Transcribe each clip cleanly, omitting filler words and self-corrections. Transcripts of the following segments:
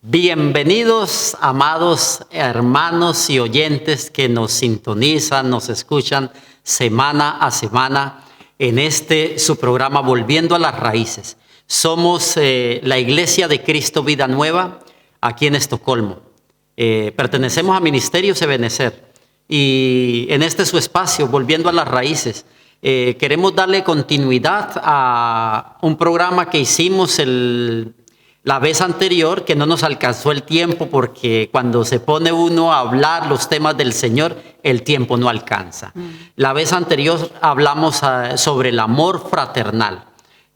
Bienvenidos, amados hermanos y oyentes que nos sintonizan, nos escuchan semana a semana en su programa Volviendo a las Raíces. Somos la Iglesia de Cristo Vida Nueva aquí en Estocolmo. Pertenecemos a Ministerios Ebenezer y en su espacio, Volviendo a las Raíces, queremos darle continuidad a un programa que hicimos la vez anterior, que no nos alcanzó el tiempo, porque cuando se pone uno a hablar los temas del Señor, el tiempo no alcanza. La vez anterior hablamos sobre el amor fraternal.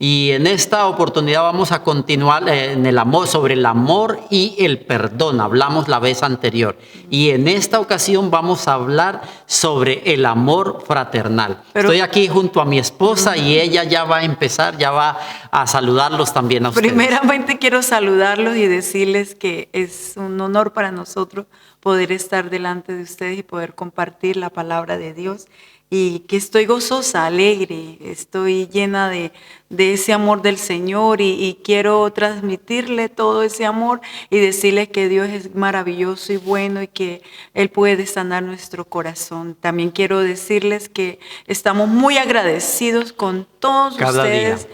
Y en esta oportunidad vamos a continuar en el amor, sobre el amor y el perdón. Hablamos la vez anterior. Y en esta ocasión vamos a hablar sobre el amor fraternal. Estoy aquí junto a mi esposa y ella ya va a empezar, ya va a saludarlos también a ustedes. Primeramente quiero saludarlos y decirles que es un honor para nosotros poder estar delante de ustedes y poder compartir la palabra de Dios. Y que estoy gozosa, alegre, estoy llena de ese amor del Señor y quiero transmitirle todo ese amor y decirle que Dios es maravilloso y bueno y que Él puede sanar nuestro corazón. También quiero decirles que estamos muy agradecidos con todos ustedes,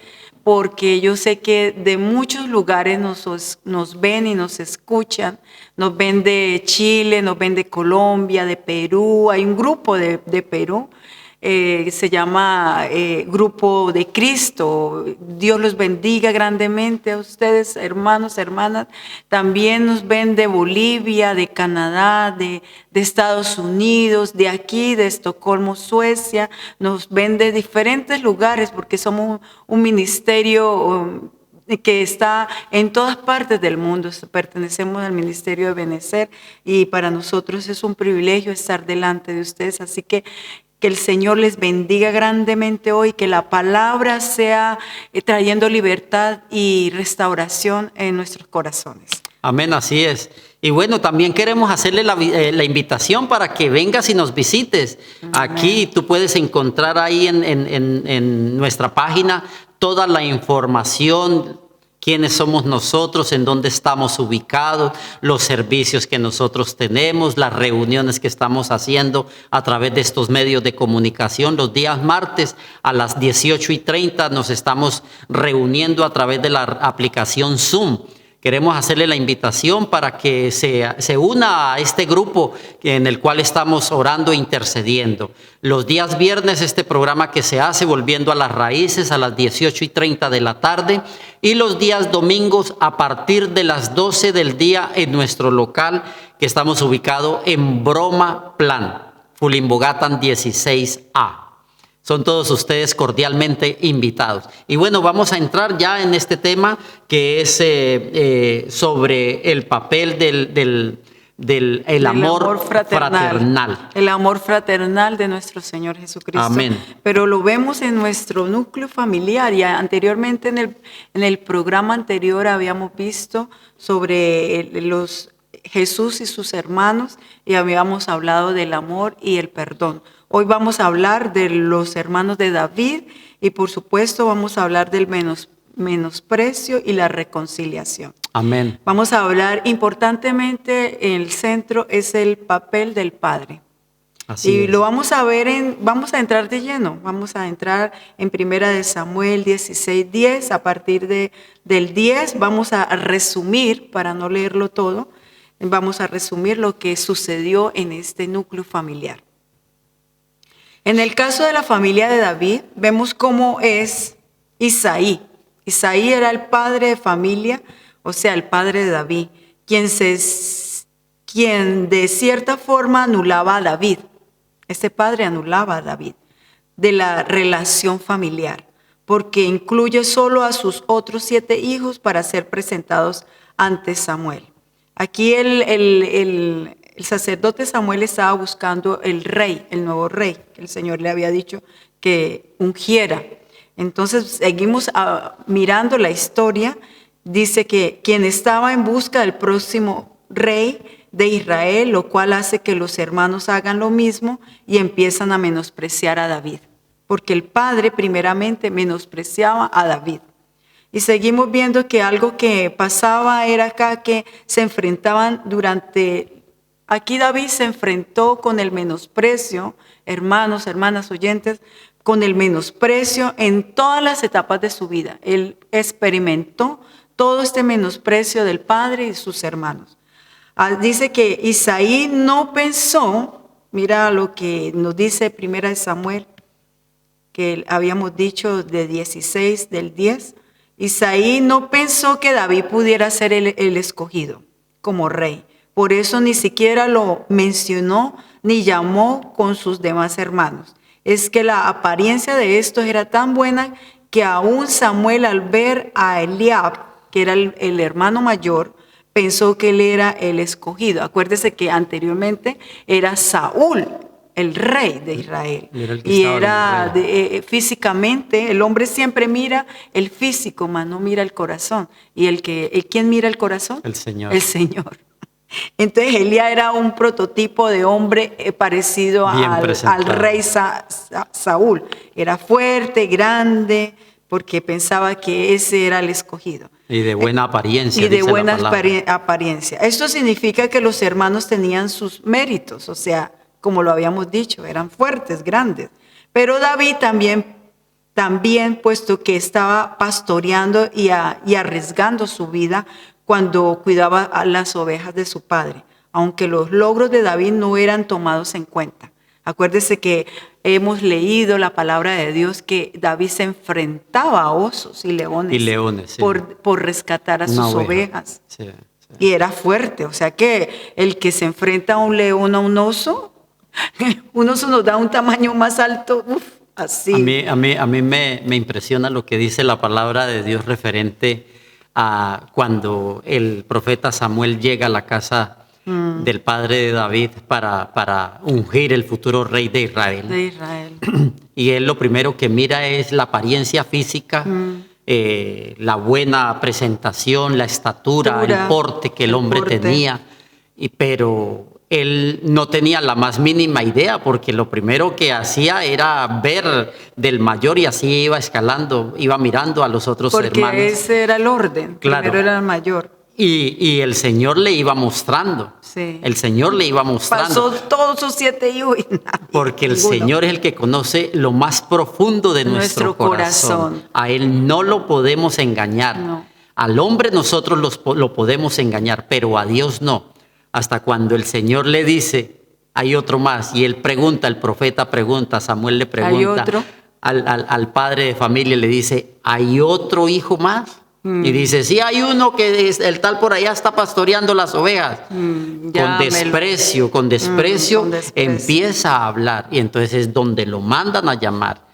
porque yo sé que de muchos lugares nos ven y nos escuchan. Nos ven de Chile, nos ven de Colombia, de Perú. Hay un grupo de Perú, se llama Grupo de Cristo. Dios los bendiga grandemente a ustedes, hermanos, hermanas. También nos ven de Bolivia, de Canadá, de Estados Unidos, de aquí, de Estocolmo, Suecia. Nos ven de diferentes lugares porque somos un ministerio que está en todas partes del mundo. Pertenecemos al Ministerio de Ebenezer y para nosotros es un privilegio estar delante de ustedes. Así que el Señor les bendiga grandemente hoy, que la palabra sea trayendo libertad y restauración en nuestros corazones. Amén, así es. Y bueno, también queremos hacerle la invitación para que vengas y nos visites. Amén. Aquí tú puedes encontrar ahí en nuestra página toda la información, quiénes somos nosotros, en dónde estamos ubicados, los servicios que nosotros tenemos, las reuniones que estamos haciendo a través de estos medios de comunicación. Los días martes a las 18:30 nos estamos reuniendo a través de la aplicación Zoom. Queremos hacerle la invitación para que se una a este grupo en el cual estamos orando e intercediendo. Los días viernes este programa que se hace Volviendo a las Raíces a las 18:30 de la tarde y los días domingos a partir de las 12 del día en nuestro local que estamos ubicados en Bromma Plan, Fulimbogatan 16A. Son todos ustedes cordialmente invitados. Y bueno, vamos a entrar ya en este tema que es sobre el papel del amor fraternal. El amor fraternal de nuestro Señor Jesucristo. Amén. Pero lo vemos en nuestro núcleo familiar. Y anteriormente en el programa anterior habíamos visto sobre Jesús y sus hermanos y habíamos hablado del amor y el perdón. Hoy vamos a hablar de los hermanos de David y por supuesto vamos a hablar del menosprecio y la reconciliación. Amén. Vamos a hablar importantemente, en el centro es el papel del Padre. Así es. Lo vamos a ver, vamos a entrar de lleno, vamos a entrar en 1 Samuel 16:10, a partir del 10 vamos a resumir, para no leerlo todo, vamos a resumir lo que sucedió en este núcleo familiar. En el caso de la familia de David, vemos cómo es Isaí. Isaí era el padre de familia, o sea, el padre de David, quien de cierta forma anulaba a David. Este padre anulaba a David de la relación familiar, porque incluye solo a sus otros 7 hijos para ser presentados ante Samuel. Aquí el sacerdote Samuel estaba buscando el rey, el nuevo rey, que el Señor le había dicho que ungiera. Entonces seguimos mirando la historia dice que quien estaba en busca del próximo rey de Israel, lo cual hace que los hermanos hagan lo mismo y empiezan a menospreciar a David, porque el padre primeramente menospreciaba a David. Y seguimos viendo que algo que pasaba era acá que se enfrentaban aquí David se enfrentó con el menosprecio, hermanos, hermanas oyentes, con el menosprecio en todas las etapas de su vida. Él experimentó todo este menosprecio del padre y sus hermanos. Dice que Isaí no pensó, mira lo que nos dice 1 Samuel, que habíamos dicho de 16 del 10, Isaí no pensó que David pudiera ser el escogido como rey. Por eso ni siquiera lo mencionó ni llamó con sus demás hermanos. Es que la apariencia de estos era tan buena que aún Samuel, al ver a Eliab, que era el hermano mayor, pensó que él era el escogido. Acuérdese que anteriormente era Saúl, el rey de Israel. Físicamente, el hombre siempre mira el físico, mas no mira el corazón. ¿Y quién mira el corazón? El Señor. El Señor. Entonces Elías era un prototipo de hombre parecido al rey Saúl. Era fuerte, grande, porque pensaba que ese era el escogido. Y de buena apariencia. Y de buena apariencia. Esto significa que los hermanos tenían sus méritos, o sea, como lo habíamos dicho, eran fuertes, grandes. Pero David también, puesto que estaba pastoreando y arriesgando su vida cuando cuidaba a las ovejas de su padre, aunque los logros de David no eran tomados en cuenta. Acuérdese que hemos leído la palabra de Dios que David se enfrentaba a osos y leones, sí. por rescatar a sus ovejas. Sí. Y era fuerte, o sea que el que se enfrenta a un león, a un oso nos da un tamaño más alto, así. A mí me impresiona lo que dice la palabra de Dios referente a cuando el profeta Samuel llega a la casa del padre de David para ungir el futuro rey de Israel. Y él lo primero que mira es la apariencia física, la buena presentación, la estatura, el porte que el hombre tenía, pero él no tenía la más mínima idea, porque lo primero que hacía era ver del mayor y así iba escalando, iba mirando a los otros hermanos. Porque ese era el orden, claro. Primero era el mayor. Y el Señor le iba mostrando. Sí. El Señor le iba mostrando. Pasó todos sus 7 hijos. Porque el Señor es el que conoce lo más profundo de nuestro corazón. A Él no lo podemos engañar. No. Al hombre nosotros lo podemos engañar, pero a Dios no. Hasta cuando el Señor le dice, hay otro más. Y él pregunta, el profeta pregunta, Samuel le pregunta. ¿Hay otro? Al padre de familia le dice, ¿hay otro hijo más? Y dice, sí, hay uno que el tal por allá está pastoreando las ovejas. Con desprecio empieza a hablar. Y entonces es donde lo mandan a llamar.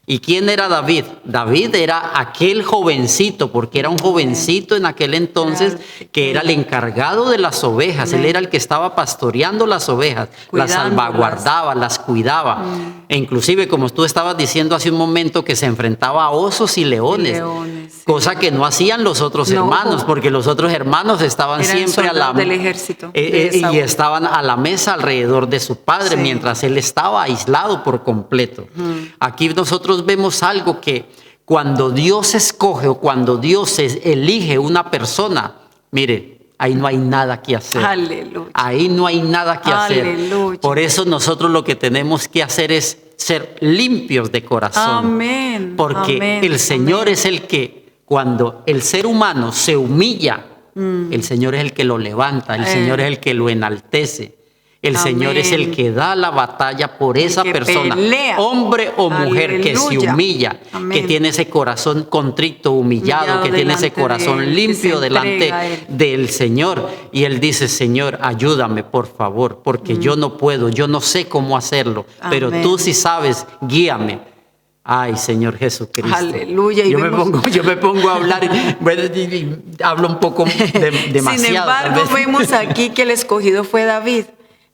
¿Y quién era David? David era aquel jovencito, porque era un jovencito en aquel entonces que era el encargado de las ovejas. Él era el que estaba pastoreando las ovejas, las salvaguardaba, las cuidaba. E inclusive, como tú estabas diciendo hace un momento, que se enfrentaba a osos y leones. Cosa que no hacían los otros hermanos, porque los otros hermanos estaban siempre del ejército, y estaban a la mesa alrededor de su padre, mientras él estaba aislado por completo. Aquí nosotros vemos algo que cuando Dios escoge o cuando Dios elige una persona, mire, ahí no hay nada que hacer. Aleluya. Ahí no hay nada que Aleluya. hacer. Por eso nosotros lo que tenemos que hacer es ser limpios de corazón. Amén. Porque el Señor es el que, cuando el ser humano se humilla, el Señor es el que lo levanta, el Señor es el que lo enaltece. El Señor es el que da la batalla por esa persona, pelea. Hombre o mujer, que se humilla, que tiene ese corazón contrito, humillado, que tiene ese corazón limpio delante del Señor. Y él dice, Señor, ayúdame, por favor, porque yo no puedo, yo no sé cómo hacerlo, pero tú sí sabes, guíame. Ay, Señor Jesucristo. Aleluya. Yo me pongo a hablar y hablo un poco demasiado. Sin embargo, vemos aquí que el escogido fue David.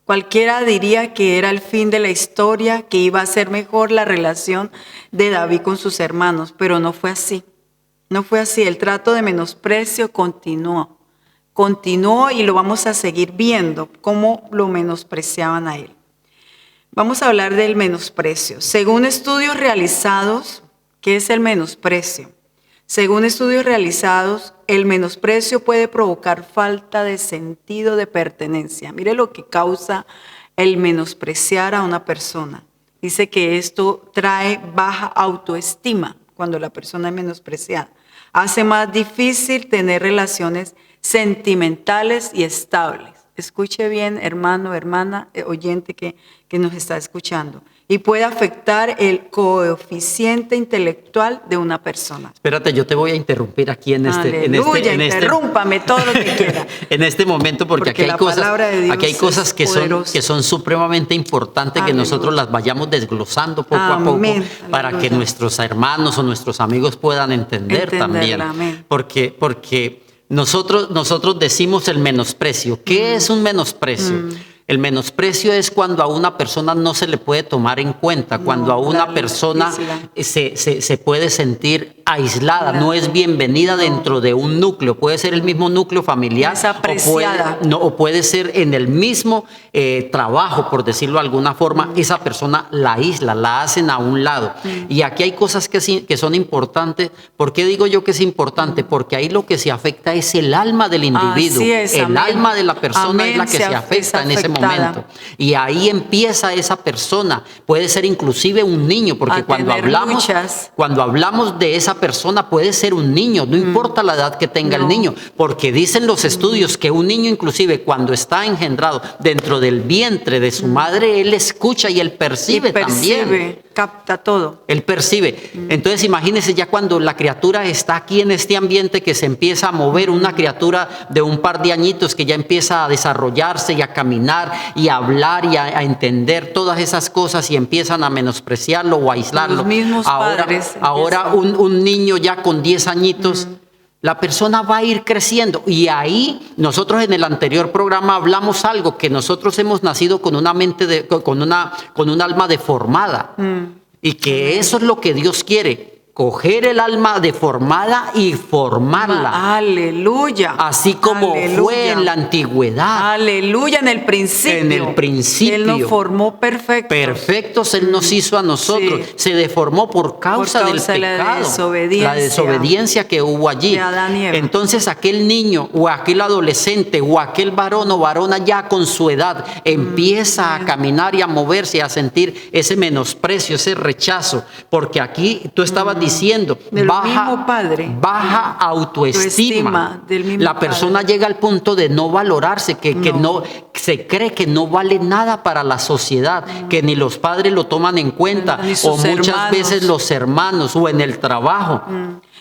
Cualquiera diría que era el fin de la historia, que iba a ser mejor la relación de David con sus hermanos, pero no fue así. No fue así. El trato de menosprecio continuó. Continuó y lo vamos a seguir viendo, cómo lo menospreciaban a él. Vamos a hablar del menosprecio. Según estudios realizados, ¿qué es el menosprecio? Según estudios realizados, el menosprecio puede provocar falta de sentido de pertenencia. Mire lo que causa el menospreciar a una persona. Dice que esto trae baja autoestima cuando la persona es menospreciada. Hace más difícil tener relaciones sentimentales y estables. Escuche bien, hermano, hermana, oyente que nos está escuchando. Y puede afectar el coeficiente intelectual de una persona. Espérate, yo te voy a interrumpir aquí Aleluya, interrúmpame todo lo que quiera. En este momento, porque aquí hay cosas que son supremamente importantes. Aleluya. Que nosotros las vayamos desglosando poco a poco para Aleluya. Que nuestros hermanos o nuestros amigos puedan entender también. Amén. Porque nosotros decimos el menosprecio. ¿Qué es un menosprecio? El menosprecio es cuando a una persona no se le puede tomar en cuenta, cuando a una persona se puede sentir aislada, no es bienvenida dentro de un núcleo. Puede ser el mismo núcleo familiar o puede ser en el mismo trabajo, por decirlo de alguna forma. Esa persona la aísla, la hacen a un lado. Y aquí hay cosas que son importantes. ¿Por qué digo yo que es importante? Porque ahí lo que se afecta es el alma del individuo. El alma de la persona es la que se afecta en ese momento. Y ahí empieza esa persona. Puede ser inclusive un niño, porque cuando hablamos de esa persona puede ser un niño, no importa la edad que tenga el niño, porque dicen los estudios que un niño inclusive cuando está engendrado dentro del vientre de su madre, él escucha y él percibe también. Capta todo. Él percibe. Entonces imagínense ya cuando la criatura está aquí en este ambiente que se empieza a mover, una criatura de un par de añitos que ya empieza a desarrollarse y a caminar y a hablar y a entender todas esas cosas y empiezan a menospreciarlo o a aislarlo. Los mismos ahora un niño ya con 10 añitos, la persona va a ir creciendo. Y ahí nosotros en el anterior programa hablamos algo, que nosotros hemos nacido con una mente, con un alma deformada. Y que eso es lo que Dios quiere. Coger el alma deformada y formarla. Aleluya. Así como fue en la antigüedad. Aleluya, en el principio. En el principio. Él nos formó perfectos. Perfectos Él nos hizo a nosotros. Sí. Se deformó por causa del pecado. La desobediencia que hubo allí. Entonces aquel niño o aquel adolescente o aquel varón o varona ya con su edad empieza a caminar y a moverse y a sentir ese menosprecio, ese rechazo. Porque aquí tú estabas diciendo, baja autoestima. La persona llega al punto de no valorarse, que no se cree que no vale nada para la sociedad, que ni los padres lo toman en cuenta, o muchas veces los hermanos o en el trabajo.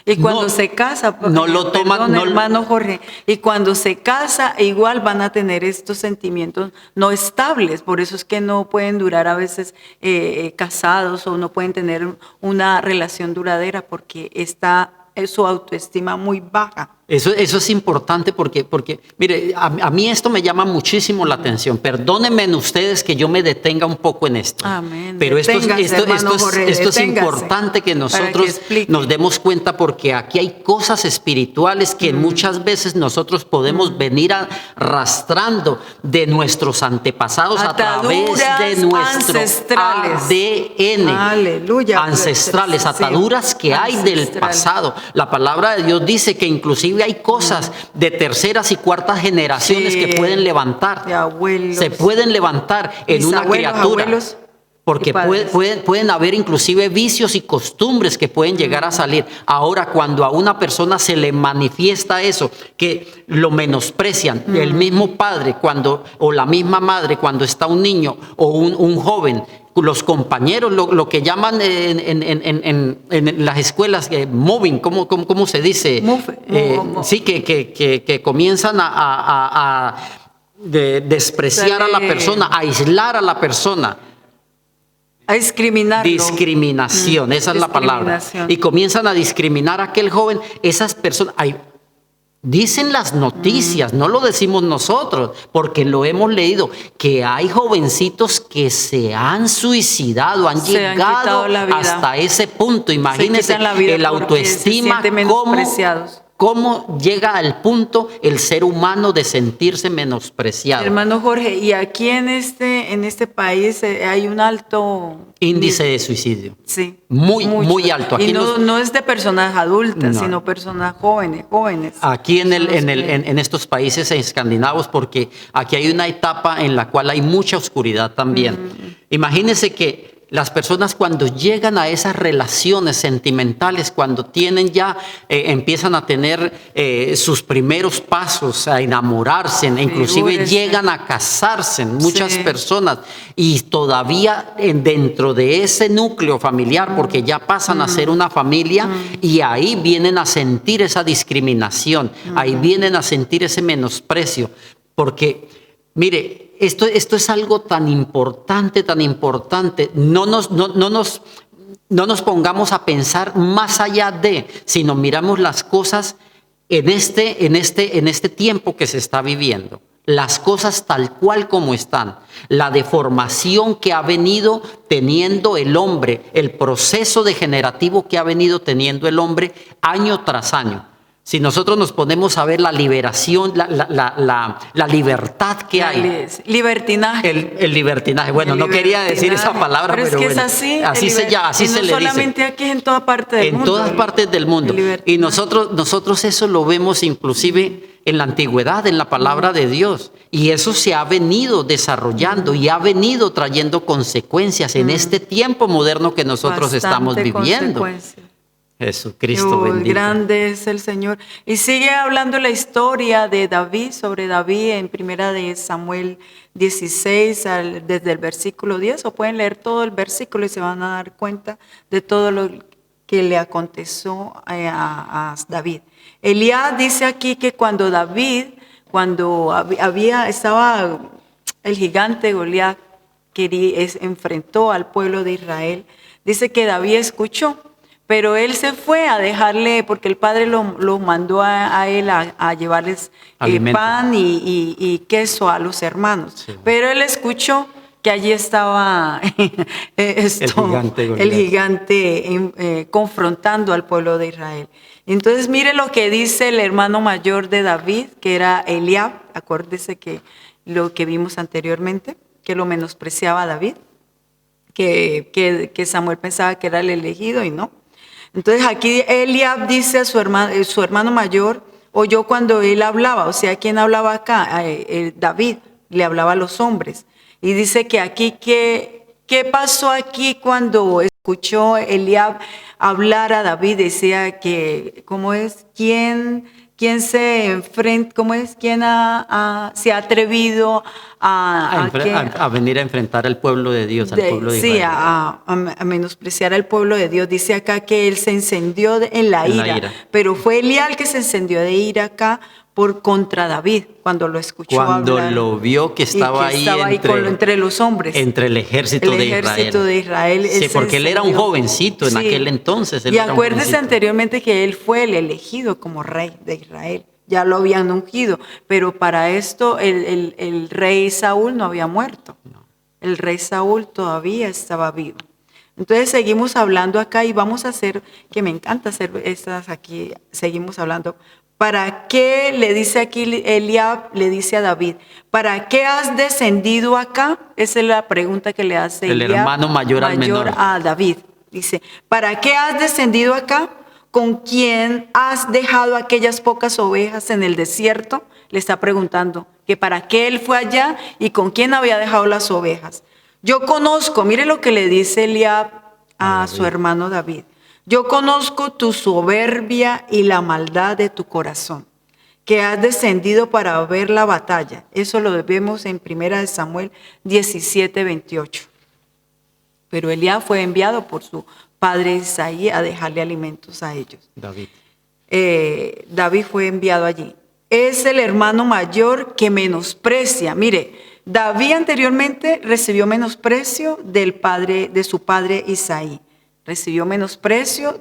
Y cuando se casa, no lo toman, hermano Jorge, y cuando se casa igual van a tener estos sentimientos no estables, por eso es que no pueden durar a veces casados o no pueden tener una relación duradera porque está su autoestima muy baja. Eso es importante porque mire, a mí esto me llama muchísimo la atención. Perdónenme ustedes que yo me detenga un poco en esto. Amén. Pero esto es importante que nosotros nos demos cuenta porque aquí hay cosas espirituales que muchas veces nosotros podemos venir arrastrando de nuestros antepasados a través de nuestro ADN. Aleluya. Ancestrales, ataduras que hay del pasado. La palabra de Dios dice que inclusive hay cosas de terceras y cuartas generaciones que pueden levantar. Se pueden levantar en una criatura. Porque pueden haber inclusive vicios y costumbres que pueden llegar a salir. Ahora, cuando a una persona se le manifiesta eso, que lo menosprecian, el mismo padre o la misma madre cuando está un niño o un joven, los compañeros, lo que llaman en las escuelas mobbing, ¿cómo se dice? Sí, que comienzan a despreciar a la persona, a aislar a la persona. A discriminarlo. Discriminación, esa es la palabra. Y comienzan a discriminar a aquel joven, esas personas. Dicen las noticias, no lo decimos nosotros, porque lo hemos leído, que hay jovencitos que se han suicidado, han Se han llegado quitado la vida. hasta ese punto. Se Imagínense quitan la vida el porque se autoestima, sienten menospreciados. cómo llega al punto el ser humano de sentirse menospreciado. Hermano Jorge, y aquí en este país hay un alto Índice de suicidio. Sí. Muy, mucho. muy alto. Aquí y no es de personas adultas, No. sino personas jóvenes. Aquí Son los que- en estos países escandinavos, porque aquí hay una etapa en la cual hay mucha oscuridad también. Imagínense que las personas cuando llegan a esas relaciones sentimentales, cuando tienen ya, empiezan a tener sus primeros pasos, a enamorarse, inclusive Figúrese. llegan a casarse muchas Sí. personas y todavía dentro de ese núcleo familiar, porque ya pasan a ser una familia y ahí vienen a sentir esa discriminación, ahí vienen a sentir ese menosprecio, porque mire, esto es algo tan importante, tan importante. No nos pongamos a pensar más allá de, sino miramos las cosas en este tiempo que se está viviendo. Las cosas tal cual como están. La deformación que ha venido teniendo el hombre, el proceso degenerativo que ha venido teniendo el hombre año tras año. Si nosotros nos ponemos a ver la liberación, la libertad que hay. Libertinaje. El libertinaje. Bueno, no quería decir esa palabra, pero es que bueno, es así. así se y no le dice. solamente aquí, es en toda parte del mundo. En todas partes del mundo. Y nosotros eso lo vemos inclusive en la antigüedad, en la palabra de Dios. Y eso se ha venido desarrollando y ha venido trayendo consecuencias en este tiempo moderno que nosotros estamos viviendo. Jesucristo bendito. Grande es el Señor. Y sigue hablando la historia de David, sobre David en primera de Samuel 16, desde el versículo 10, o pueden leer todo el versículo y se van a dar cuenta de todo lo que le aconteció a David. Eliab dice aquí que cuando estaba el gigante Goliat que enfrentó al pueblo de Israel, dice que David escuchó. Pero él se fue a dejarle, porque el padre lo mandó a él a llevarles pan y queso a los hermanos. Sí. Pero él escuchó que allí estaba el gigante confrontando al pueblo de Israel. Entonces mire lo que dice el hermano mayor de David, que era Eliab. Acuérdese que lo que vimos anteriormente, que lo menospreciaba a David, que Samuel pensaba que era el elegido y no. Entonces aquí Eliab dice a su hermano mayor, oyó cuando él hablaba, o sea, ¿quién hablaba acá? David le hablaba a los hombres. Y dice que aquí, ¿qué pasó aquí cuando escuchó Eliab hablar a David? Decía que, ¿cómo es? ¿Quién se enfrenta? ¿Cómo es? ¿Quién se ha atrevido a venir a enfrentar al pueblo de Dios, al pueblo de Israel? Sí, a menospreciar al pueblo de Dios. Dice acá que él se encendió en la ira, pero fue Eliab el que se encendió de ira acá contra David, cuando lo escuchó cuando hablar. Lo vio que estaba ahí entre los hombres. Entre el ejército de Israel. Sí, porque él era un jovencito en aquel entonces. Y acuérdese anteriormente que él fue el elegido como rey de Israel. Ya lo habían ungido, pero para esto el rey Saúl no había muerto. No. El rey Saúl todavía estaba vivo. Entonces seguimos hablando acá y vamos a hacer, que me encanta hacer estas aquí, seguimos hablando. ¿Para qué le dice aquí Eliab, le dice a David? ¿Para qué has descendido acá? Esa es la pregunta que le hace el Eliab, hermano mayor al menor. A David. Dice, ¿para qué has descendido acá? ¿Con quién has dejado aquellas pocas ovejas en el desierto? Le está preguntando que para qué él fue allá y con quién había dejado las ovejas. Yo conozco, mire lo que le dice Eliab a su hermano David. Yo conozco tu soberbia y la maldad de tu corazón, que has descendido para ver la batalla. Eso lo vemos en 1 Samuel 17, 28. Pero Eliab fue enviado por su padre Isaí a dejarle alimentos a ellos. David fue enviado allí. Es el hermano mayor que menosprecia. Mire, David anteriormente recibió menosprecio de su padre Isaí. Recibió menosprecio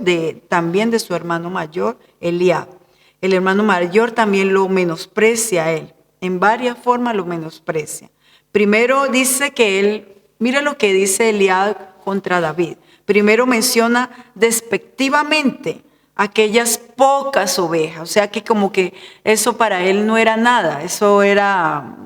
también de su hermano mayor, Eliab. el hermano mayor también lo menosprecia a él. En varias formas lo menosprecia. Primero dice que él, mira lo que dice Eliab contra David. Primero menciona despectivamente aquellas pocas ovejas. O sea que como que eso para él no era nada. Eso era,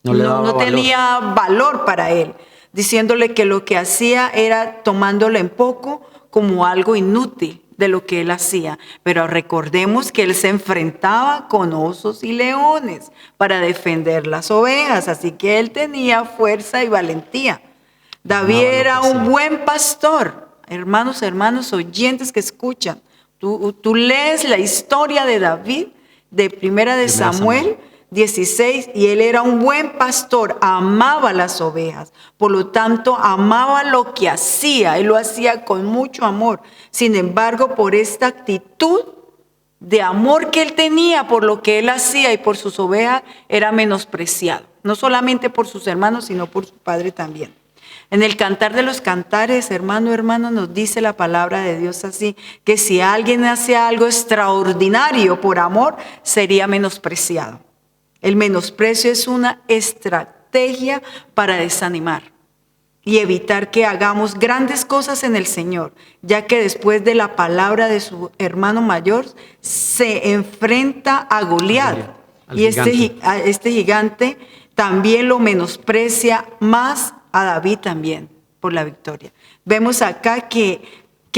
no tenía valor para él. Diciéndole que lo que hacía era tomándolo en poco como algo inútil de lo que él hacía. Pero recordemos que él se enfrentaba con osos y leones para defender las ovejas. Así que él tenía fuerza y valentía. David era un buen pastor. Hermanos oyentes que escuchan. Tú lees la historia de David de Primera de Samuel 16 y él era un buen pastor, amaba las ovejas, por lo tanto amaba lo que hacía, él lo hacía con mucho amor. Sin embargo, por esta actitud de amor que él tenía por lo que él hacía y por sus ovejas, era menospreciado, no solamente por sus hermanos, sino por su padre también. En el Cantar de los Cantares, hermano, nos dice la palabra de Dios así, que si alguien hace algo extraordinario por amor, sería menospreciado. El menosprecio es una estrategia para desanimar y evitar que hagamos grandes cosas en el Señor, ya que después de la palabra de su hermano mayor, se enfrenta a Goliat. Y este gigante también lo menosprecia más a David también por la victoria. Vemos acá que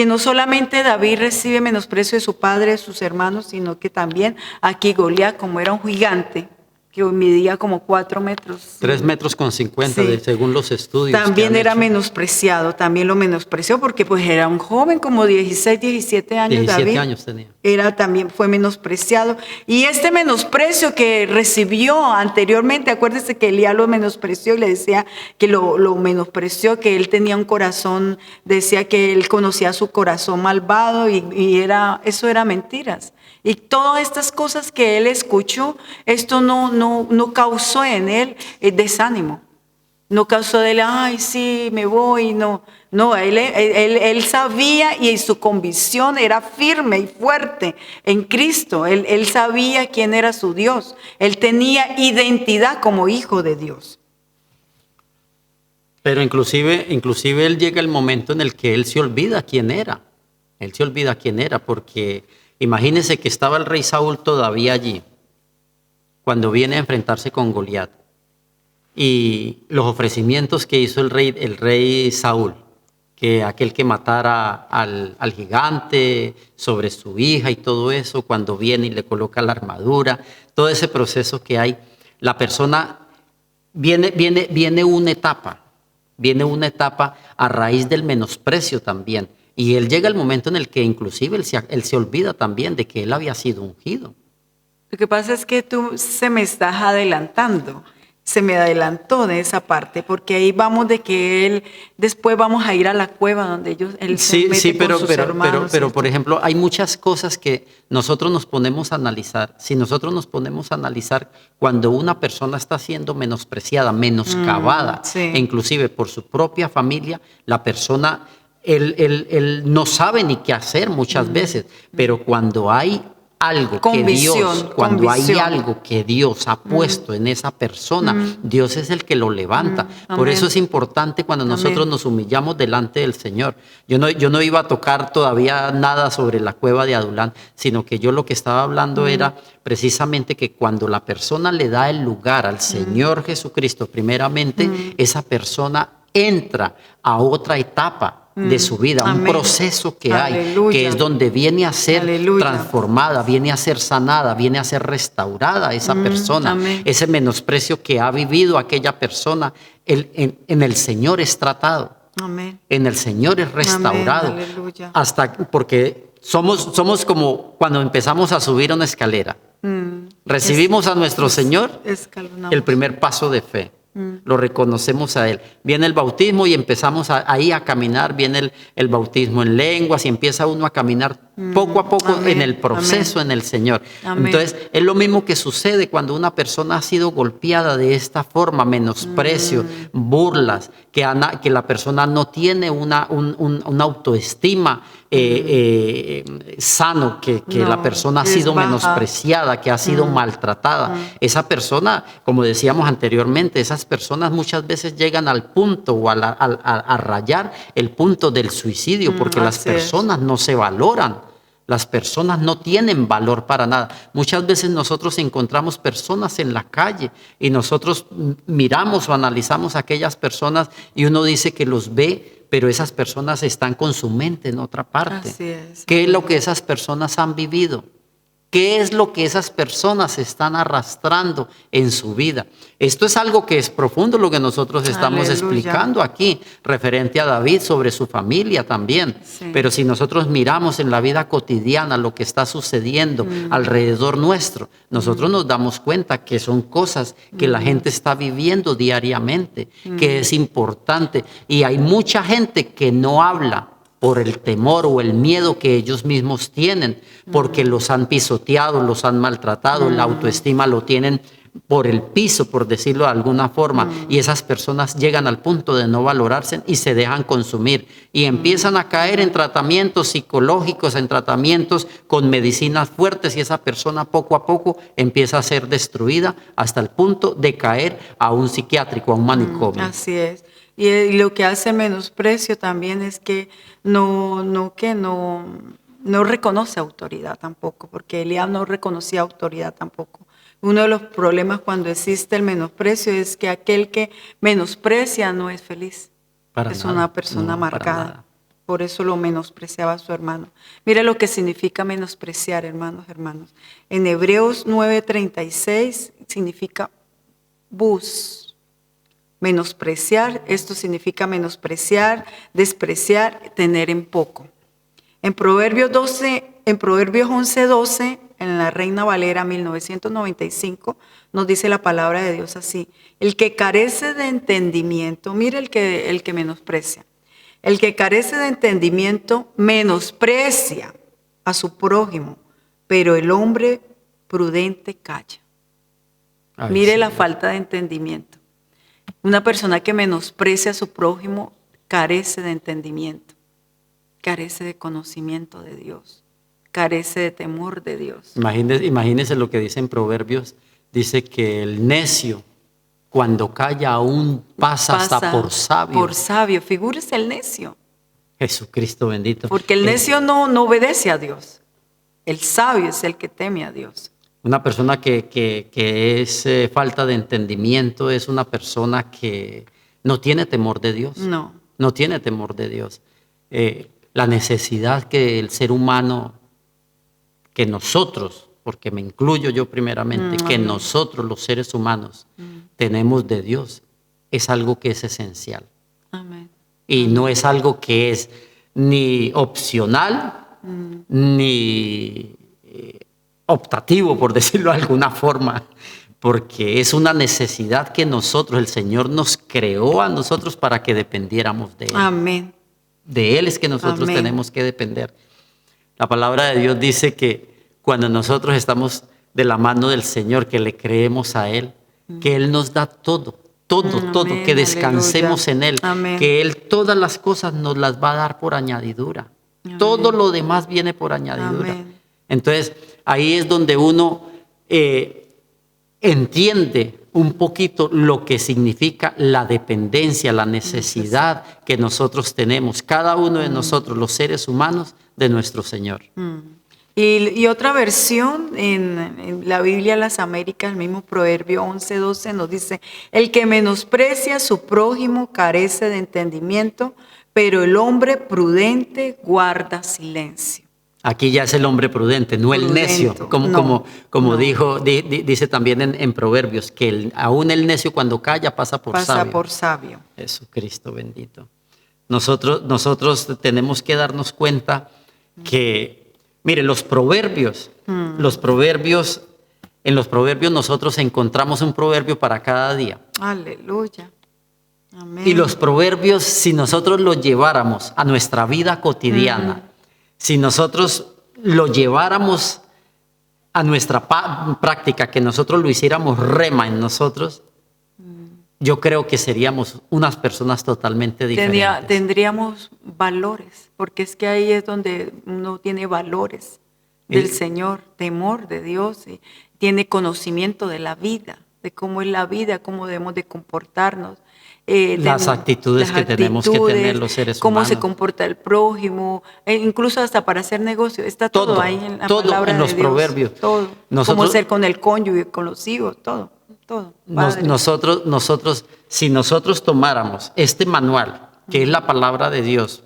no solamente David recibe menosprecio de su padre, de sus hermanos, sino que también aquí Goliat, como era un gigante, que medía como 4 metros. 3 metros con 50, sí, según los estudios. También era menospreciado, también lo menospreció porque pues era un joven como 16, 17 años. 17 David, años tenía. También fue menospreciado. Y este menosprecio que recibió anteriormente, acuérdese que Elías lo menospreció y le decía que lo menospreció, que él tenía un corazón, decía que él conocía su corazón malvado y eso era mentiras. Y todas estas cosas que él escuchó, esto no causó en él desánimo. No causó de él, ay, sí, me voy. No, él sabía y su convicción era firme y fuerte en Cristo. Él sabía quién era su Dios. Él tenía identidad como hijo de Dios. Pero inclusive él llega el momento en el que él se olvida quién era. Él se olvida quién era porque imagínense que estaba el rey Saúl todavía allí cuando viene a enfrentarse con Goliat. Y los ofrecimientos que hizo el rey Saúl, que aquel que matara al gigante sobre su hija y todo eso, cuando viene y le coloca la armadura, todo ese proceso que hay, la persona viene una etapa a raíz del menosprecio también. Y él llega el momento en el que inclusive él se olvida también de que él había sido ungido. Lo que pasa es que tú se me estás adelantando. Se me adelantó de esa parte, porque ahí vamos de que él, después vamos a ir a la cueva donde él se mete con sus hermanos. Pero por ejemplo, hay muchas cosas que nosotros nos ponemos a analizar. Si nosotros nos ponemos a analizar cuando una persona está siendo menospreciada, menoscabada, sí, inclusive por su propia familia, la persona, él no sabe ni qué hacer muchas veces, pero cuando hay algo hay algo que Dios ha puesto en esa persona, Dios es el que lo levanta. Por eso es importante cuando nosotros nos humillamos delante del Señor. Yo no iba a tocar todavía nada sobre la cueva de Adulán, sino que yo lo que estaba hablando era precisamente que cuando la persona le da el lugar al Señor Jesucristo, primeramente, esa persona entra a otra etapa de su vida, un proceso que hay, que es donde viene a ser transformada, viene a ser sanada, viene a ser restaurada esa persona. Ese menosprecio que ha vivido aquella persona, en el Señor es tratado, en el Señor es restaurado, porque somos como cuando empezamos a subir una escalera. Recibimos a nuestro Señor, el primer paso de fe. Lo reconocemos a Él. Viene el bautismo y empezamos ahí a caminar. Viene el bautismo en lenguas y empieza uno a caminar poco a poco Amén. en el proceso, en el Señor. Amén. Entonces, es lo mismo que sucede cuando una persona ha sido golpeada de esta forma, menosprecio, burlas, que la persona no tiene una autoestima sano, que No, la persona ha es sido baja. menospreciada, que ha sido maltratada. Esa persona, como decíamos anteriormente, esas personas muchas veces llegan al punto o a rayar el punto del suicidio, porque las así es. personas no se valoran. Las personas no tienen valor para nada. Muchas veces nosotros encontramos personas en la calle y nosotros miramos o analizamos a aquellas personas y uno dice que los ve, pero esas personas están con su mente en otra parte. Así es. ¿Qué es lo que esas personas han vivido? ¿Qué es lo que esas personas están arrastrando en su vida? Esto es algo que es profundo, lo que nosotros estamos Aleluya. explicando aquí, referente a David, sobre su familia también. Sí. Pero si nosotros miramos en la vida cotidiana lo que está sucediendo alrededor nuestro, nosotros nos damos cuenta que son cosas que la gente está viviendo diariamente, que es importante. Y hay mucha gente que no habla por el temor o el miedo que ellos mismos tienen, porque los han pisoteado, los han maltratado, la autoestima lo tienen por el piso, por decirlo de alguna forma, y esas personas llegan al punto de no valorarse y se dejan consumir y empiezan a caer en tratamientos psicológicos, en tratamientos con medicinas fuertes, y esa persona poco a poco empieza a ser destruida hasta el punto de caer a un psiquiátrico, a un manicomio. Así es. Y lo que hace menosprecio también es que no reconoce autoridad tampoco, porque Eliab no reconocía autoridad tampoco. Uno de los problemas cuando existe el menosprecio es que aquel que menosprecia no es feliz. Para es nada, una persona no, para marcada. nada. Por eso lo menospreciaba a su hermano. Mire lo que significa menospreciar, hermanos. En Hebreos 9:36 significa bus. Menospreciar, esto significa menospreciar, despreciar, tener en poco. En Proverbios 11:12, en la Reina Valera 1995, nos dice la palabra de Dios así: el que carece de entendimiento, mire el que menosprecia, el que carece de entendimiento menosprecia a su prójimo, pero el hombre prudente calla. Ay, Mire sí. la falta de entendimiento. Una persona que menosprecia a su prójimo carece de entendimiento, carece de conocimiento de Dios, carece de temor de Dios. Imagínese lo que dice en Proverbios. Dice que el necio, cuando calla, aún pasa hasta por sabio. Por sabio, figúrese el necio. Jesucristo bendito. Porque el necio no obedece a Dios. El sabio es el que teme a Dios. Una persona que es falta de entendimiento es una persona que no tiene temor de Dios. No. No tiene temor de Dios. La necesidad que el ser humano, que nosotros, porque me incluyo yo primeramente, que nosotros los seres humanos tenemos de Dios, es algo que es esencial. Amén. Y no es algo que es ni opcional, ni optativo, por decirlo de alguna forma, porque es una necesidad que nosotros, el Señor nos creó a nosotros para que dependiéramos de Él. Amén. De Él es que nosotros Amén. tenemos que depender. La palabra de Dios dice que cuando nosotros estamos de la mano del Señor, que le creemos a Él, que Él nos da todo, Amén, que descansemos aleluya. en Él, Amén. que Él todas las cosas nos las va a dar por añadidura. Amén. Todo lo demás viene por añadidura. Amén. Entonces, ahí es donde uno entiende un poquito lo que significa la dependencia, la necesidad que nosotros tenemos, cada uno de nosotros, los seres humanos, de nuestro Señor. Y otra versión en la Biblia de las Américas, el mismo Proverbio 11:12 nos dice: el que menosprecia a su prójimo carece de entendimiento, pero el hombre prudente guarda silencio. Aquí ya es el hombre prudente, no el necio, como dice también en Proverbios, que aún el necio cuando calla pasa por sabio. Pasa por sabio. Jesucristo bendito. Nosotros tenemos que darnos cuenta que, mire, en los proverbios nosotros encontramos un proverbio para cada día. Aleluya. Amén. Y los proverbios, si nosotros los lleváramos a nuestra vida cotidiana, si nosotros lo lleváramos a nuestra práctica, que nosotros lo hiciéramos rema en nosotros, yo creo que seríamos unas personas totalmente diferentes. Tendríamos valores, porque es que ahí es donde uno tiene valores del Señor, temor de Dios, y tiene conocimiento de la vida, de cómo es la vida, cómo debemos de comportarnos. Las actitudes que tenemos que tener los seres cómo humanos. se comporta el prójimo, incluso hasta para hacer negocio, está todo ahí en la palabra en de los Dios. proverbios. Todo. Cómo ser con el cónyuge, con los hijos, todo. Nosotros, si nosotros tomáramos este manual, que es la palabra de Dios,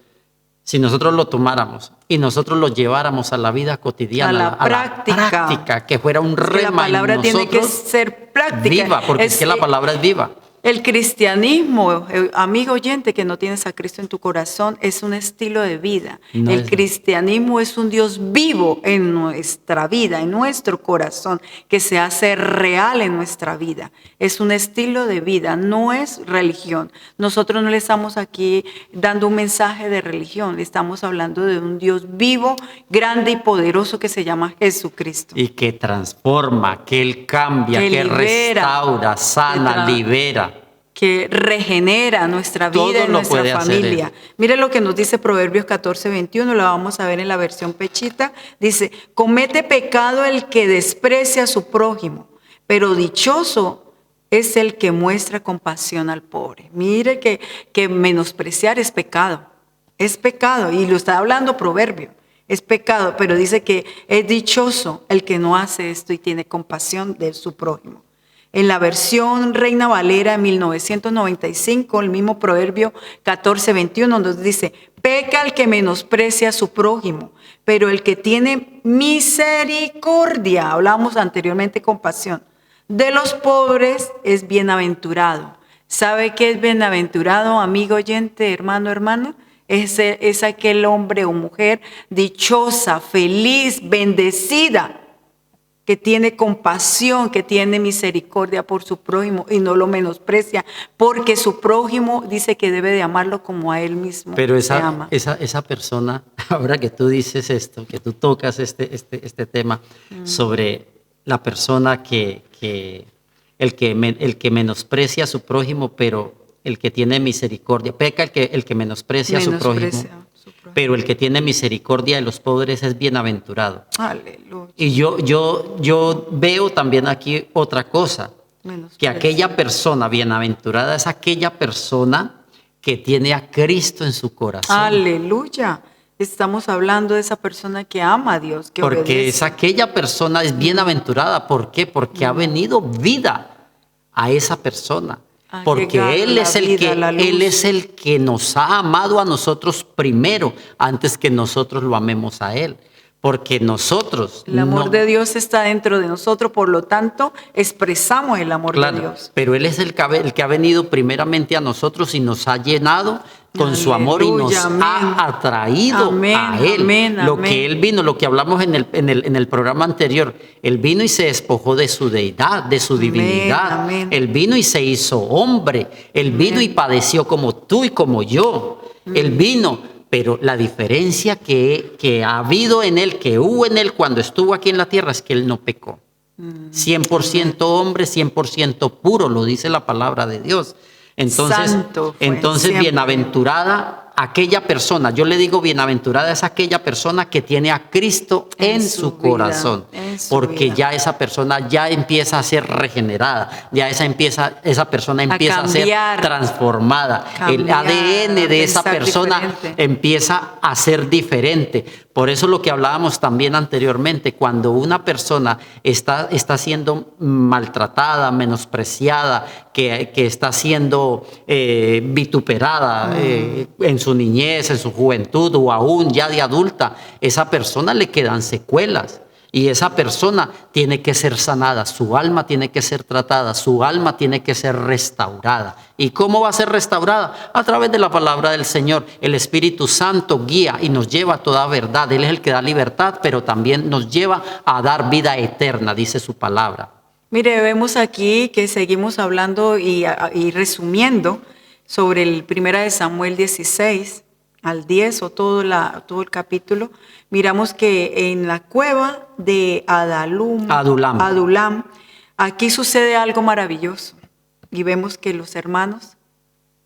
si nosotros lo tomáramos y nosotros lo lleváramos a la vida cotidiana, a la práctica, que fuera un rema la palabra en nosotros, tiene que ser práctica. Viva, porque es que la palabra es viva. El cristianismo, amigo oyente que no tienes a Cristo en tu corazón, es un estilo de vida. El cristianismo es un Dios vivo en nuestra vida, en nuestro corazón, que se hace real en nuestra vida. Es un estilo de vida, no es religión. Nosotros no le estamos aquí dando un mensaje de religión, le estamos hablando de un Dios vivo, grande y poderoso que se llama Jesucristo. Y que transforma, que Él cambia, que libera, restaura, sana, libera. Que regenera nuestra vida y nuestra familia. Mire lo que nos dice Proverbios 14:21, lo vamos a ver en la versión Pechita. Dice, comete pecado el que desprecia a su prójimo, pero dichoso es el que muestra compasión al pobre. Mire que menospreciar es pecado, y lo está hablando Proverbio. Es pecado, pero dice que es dichoso el que no hace esto y tiene compasión de su prójimo. En la versión Reina Valera 1995, el mismo Proverbio 14:21 nos dice, peca el que menosprecia a su prójimo, pero el que tiene misericordia, hablamos anteriormente compasión, de los pobres es bienaventurado. ¿Sabe qué es bienaventurado, amigo oyente, hermano, hermana? Es aquel hombre o mujer dichosa, feliz, bendecida, que tiene compasión, que tiene misericordia por su prójimo y no lo menosprecia, porque su prójimo dice que debe de amarlo como a él mismo. Pero esa persona, ahora que tú dices esto, que tú tocas este tema sobre la persona el que menosprecia a su prójimo, pero el que tiene misericordia, peca el que menosprecia a su prójimo. Pero el que tiene misericordia de los pobres es bienaventurado. Aleluya. Y yo veo también aquí otra cosa, que aquella persona bienaventurada es aquella persona que tiene a Cristo en su corazón. Aleluya. Estamos hablando de esa persona que ama a Dios, que porque obedece. Es aquella persona es bienaventurada. ¿Por qué? Porque ha venido vida a esa persona. Porque Él es el que nos ha amado a nosotros primero, antes que nosotros lo amemos a Él. Porque nosotros... El amor de Dios está dentro de nosotros, por lo tanto, expresamos el amor de Dios. Pero Él es el que ha venido primeramente a nosotros y nos ha llenado con su amor y nos ha atraído a Él. Lo que Él vino, lo que hablamos en el programa anterior, Él vino y se despojó de su deidad, de su divinidad. Él vino y se hizo hombre. Él vino y padeció como tú y como yo. Él vino, pero la diferencia que ha habido en Él, que hubo en Él cuando estuvo aquí en la tierra, es que Él no pecó. 100% hombre, 100% puro, lo dice la palabra de Dios. Entonces bienaventurada aquella persona, yo le digo bienaventurada es aquella persona que tiene a Cristo en su corazón, porque ya esa persona ya empieza a ser regenerada, ya esa persona empieza a ser transformada, el ADN de esa persona empieza a ser diferente. Por eso lo que hablábamos también anteriormente, cuando una persona está siendo maltratada, menospreciada, que está siendo vituperada en su niñez, en su juventud o aún ya de adulta, esa persona le quedan secuelas. Y esa persona tiene que ser sanada, su alma tiene que ser tratada, su alma tiene que ser restaurada. ¿Y cómo va a ser restaurada? A través de la palabra del Señor. El Espíritu Santo guía y nos lleva a toda verdad. Él es el que da libertad, pero también nos lleva a dar vida eterna, dice su palabra. Mire, vemos aquí que seguimos hablando y resumiendo sobre el 1 de Samuel 16, al 10 o todo el capítulo, miramos que en la cueva de Adulam, aquí sucede algo maravilloso. Y vemos que los hermanos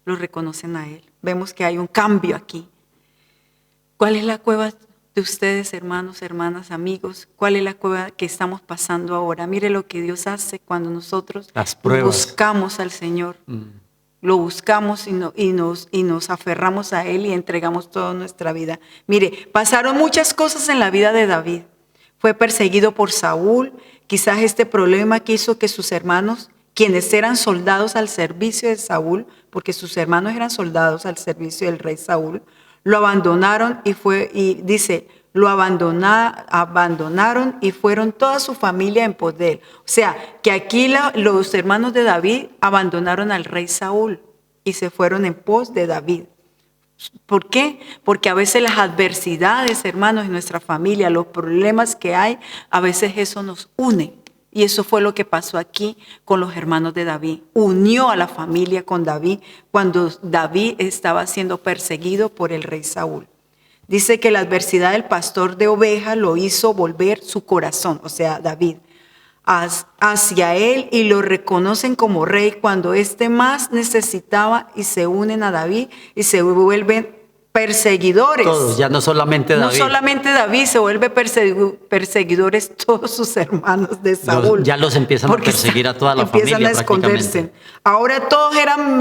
lo reconocen a él. Vemos que hay un cambio aquí. ¿Cuál es la cueva de ustedes, hermanos, hermanas, amigos? ¿Cuál es la cueva que estamos pasando ahora? Mire lo que Dios hace cuando nosotros buscamos al Señor. Lo buscamos y nos aferramos a Él y entregamos toda nuestra vida. Mire, pasaron muchas cosas en la vida de David. Fue perseguido por Saúl. Quizás este problema que hizo que sus hermanos, quienes eran soldados al servicio de Saúl, porque sus hermanos eran soldados al servicio del rey Saúl, lo abandonaron lo abandonaron y fueron toda su familia en pos de él. O sea, que aquí los hermanos de David abandonaron al rey Saúl y se fueron en pos de David. ¿Por qué? Porque a veces las adversidades, hermanos, en nuestra familia, los problemas que hay, a veces eso nos une. Y eso fue lo que pasó aquí con los hermanos de David. Unió a la familia con David cuando David estaba siendo perseguido por el rey Saúl. Dice que la adversidad del pastor de ovejas lo hizo volver su corazón, o sea, David, hacia él y lo reconocen como rey cuando éste más necesitaba y se unen a David y se vuelven perseguidores. Todos, ya no solamente David. No solamente David, se vuelve perseguidores todos sus hermanos de Saúl. Ya los empiezan a perseguir a toda la familia. Empiezan a esconderse. Ahora todos eran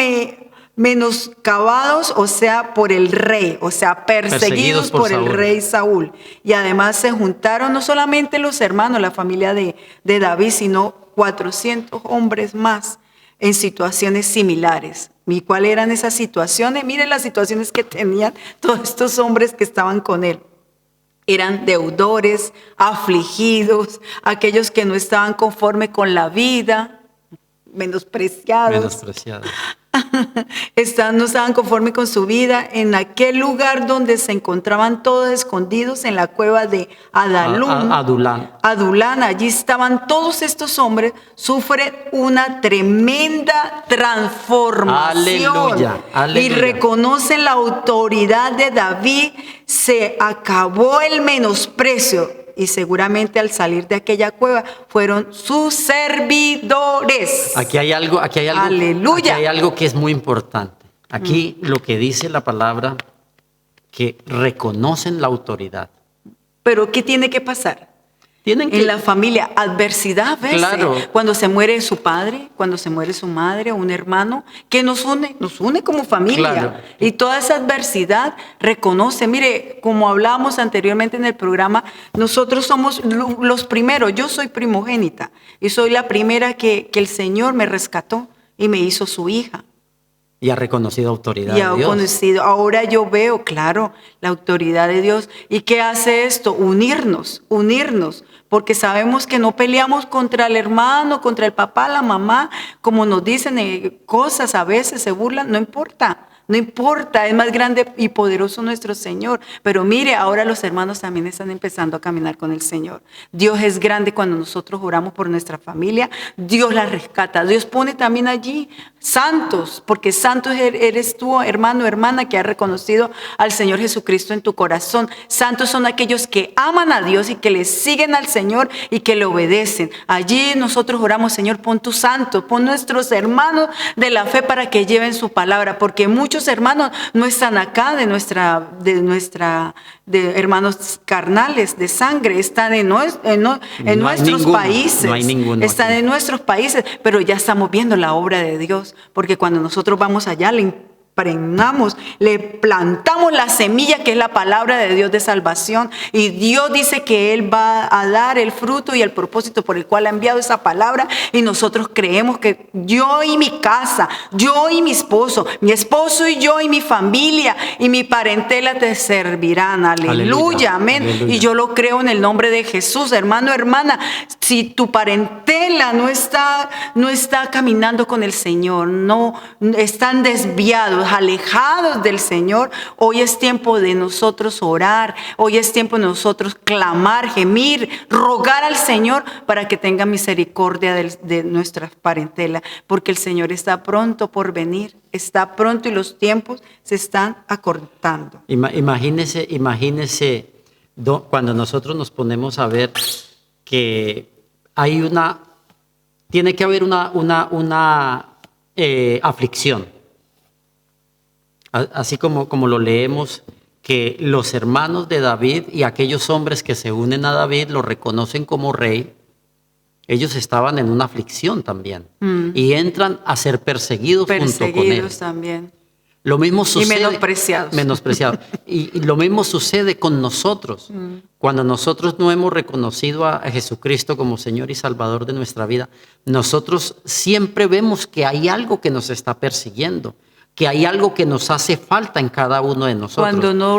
menoscabados, o sea, por el rey, o sea, perseguidos por el rey Saúl. Y además se juntaron no solamente los hermanos, la familia de David, sino 400 hombres más en situaciones similares. ¿Y cuáles eran esas situaciones? Miren las situaciones que tenían todos estos hombres que estaban con él. Eran deudores, afligidos, aquellos que no estaban conforme con la vida, menospreciados. No estaban conformes con su vida en aquel lugar donde se encontraban todos escondidos en la cueva de Adulam. Allí estaban todos estos hombres, sufren una tremenda transformación. Aleluya. Y reconocen la autoridad de David. Se acabó el menosprecio. Y seguramente al salir de aquella cueva fueron sus servidores. Aquí hay algo. Aleluya. Aquí hay algo que es muy importante. Aquí lo que dice la palabra, que reconocen la autoridad. Pero ¿qué tiene que pasar? En la familia, adversidad a veces. Claro. Cuando se muere su padre, cuando se muere su madre o un hermano, ¿qué nos une? Nos une como familia. Claro. Y toda esa adversidad reconoce. Mire, como hablábamos anteriormente en el programa, nosotros somos los primeros. Yo soy primogénita y soy la primera que el Señor me rescató y me hizo su hija. Y ha reconocido autoridad de Dios. Ahora yo veo, claro, la autoridad de Dios. ¿Y qué hace esto? Unirnos. Porque sabemos que no peleamos contra el hermano, contra el papá, la mamá, como nos dicen cosas a veces, se burlan, no importa, es más grande y poderoso nuestro Señor. Pero mire, ahora los hermanos también están empezando a caminar con el Señor. Dios es grande cuando nosotros oramos por nuestra familia, Dios la rescata. Dios pone también allí santos, porque santos eres tú, hermano, hermana, que has reconocido al Señor Jesucristo en tu corazón. Santos son aquellos que aman a Dios y que le siguen al Señor y que le obedecen. Allí nosotros oramos, Señor, pon tus santos, pon nuestros hermanos de la fe para que lleven su palabra, porque muchos hermanos no están acá de hermanos carnales, de sangre, están en nuestros países. No hay ninguno. Están en nuestros países, pero ya estamos viendo la obra de Dios, porque cuando nosotros vamos allá, le impregnamos, le plantamos la semilla que es la palabra de Dios de salvación, y Dios dice que Él va a dar el fruto y el propósito por el cual ha enviado esa palabra, y nosotros creemos que yo y mi casa, yo y mi esposo y yo y mi familia y mi parentela te servirán. Aleluya, amén. Aleluya. Y yo lo creo en el nombre de Jesús. Hermano, hermana, si tu parentela no está caminando con el Señor, no están desviados, alejados del Señor, hoy es tiempo de nosotros orar, hoy es tiempo de nosotros clamar, gemir, rogar al Señor para que tenga misericordia de nuestra parentela, porque el Señor está pronto por venir, está pronto y los tiempos se están acortando. Imagínese cuando nosotros nos ponemos a ver que tiene que haber una aflicción. Así como lo leemos, que los hermanos de David y aquellos hombres que se unen a David lo reconocen como rey, ellos estaban en una aflicción también. Y entran a ser perseguidos junto con él. También. Lo mismo sucede, y menospreciados. Y lo mismo sucede con nosotros. Cuando nosotros no hemos reconocido a Jesucristo como Señor y Salvador de nuestra vida, nosotros siempre vemos que hay algo que nos está persiguiendo, que hay algo que nos hace falta en cada uno de nosotros. Cuando no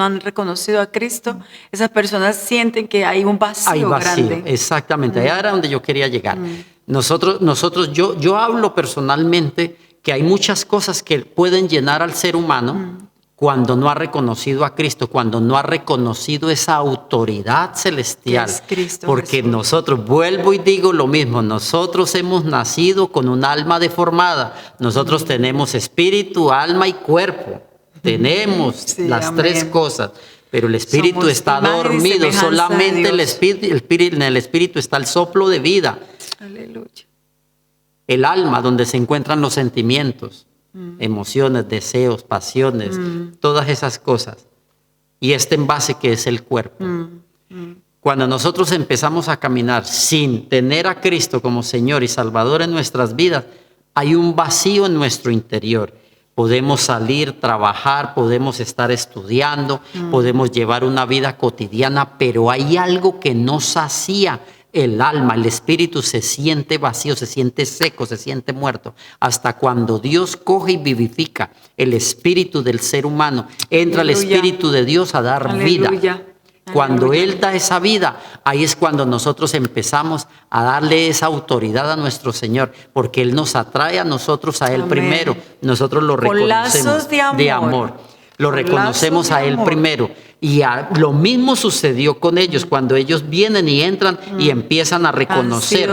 han reconocido a Cristo, esas personas sienten que hay un vacío grande. Exactamente, allá era donde yo quería llegar. Yo hablo personalmente que hay muchas cosas que pueden llenar al ser humano cuando no ha reconocido a Cristo, cuando no ha reconocido esa autoridad celestial. Es Cristo porque Jesús. Nosotros, vuelvo y digo lo mismo, nosotros hemos nacido con un alma deformada. Nosotros tenemos espíritu, alma y cuerpo. Tenemos las tres cosas. Pero el espíritu está dormido, solamente en el espíritu está el soplo de vida. Aleluya. El alma, donde se encuentran los sentimientos, emociones, deseos, pasiones, todas esas cosas. Y este envase que es el cuerpo. Cuando nosotros empezamos a caminar sin tener a Cristo como Señor y Salvador en nuestras vidas, hay un vacío en nuestro interior. Podemos salir, trabajar, podemos estar estudiando, podemos llevar una vida cotidiana, pero hay algo que no sacía el alma, el espíritu se siente vacío, se siente seco, se siente muerto. Hasta cuando Dios coge y vivifica el espíritu del ser humano, entra el espíritu de Dios a dar vida. Cuando Él da esa vida, ahí es cuando nosotros empezamos a darle esa autoridad a nuestro Señor, porque Él nos atrae a nosotros a Él primero. Nosotros lo reconocemos de amor. Lo reconocemos a Él primero. Y lo mismo sucedió con ellos cuando ellos vienen y entran y empiezan a reconocer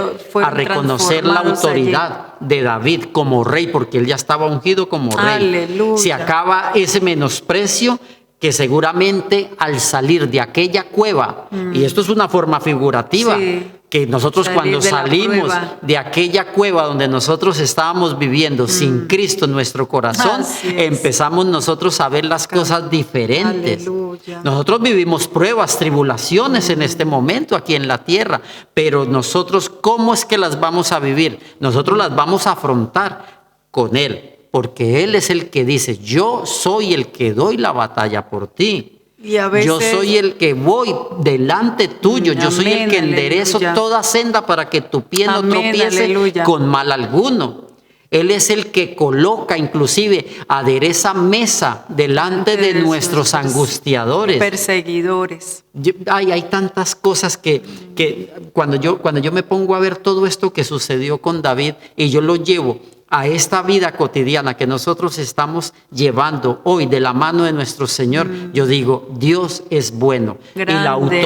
la autoridad de David como rey, porque él ya estaba ungido como rey. Aleluya. Se acaba ese menosprecio que seguramente al salir de aquella cueva, y esto es una forma figurativa, que nosotros cuando salimos de aquella cueva donde nosotros estábamos viviendo sin Cristo en nuestro corazón, empezamos nosotros a ver las cosas diferentes. Aleluya. Nosotros vivimos pruebas, tribulaciones en este momento aquí en la tierra, pero nosotros, ¿cómo es que las vamos a vivir? Nosotros las vamos a afrontar con Él, porque Él es el que dice, yo soy el que doy la batalla por ti. Y a veces, yo soy el que voy delante tuyo, yo soy el que enderezo toda senda para que tu pie no tropiece con mal alguno. Él es el que coloca, inclusive adereza mesa delante de nuestros angustiadores, perseguidores. Hay tantas cosas que cuando yo me pongo a ver todo esto que sucedió con David y yo lo llevo a esta vida cotidiana que nosotros estamos llevando hoy de la mano de nuestro Señor, yo digo, Dios es bueno. Grande, y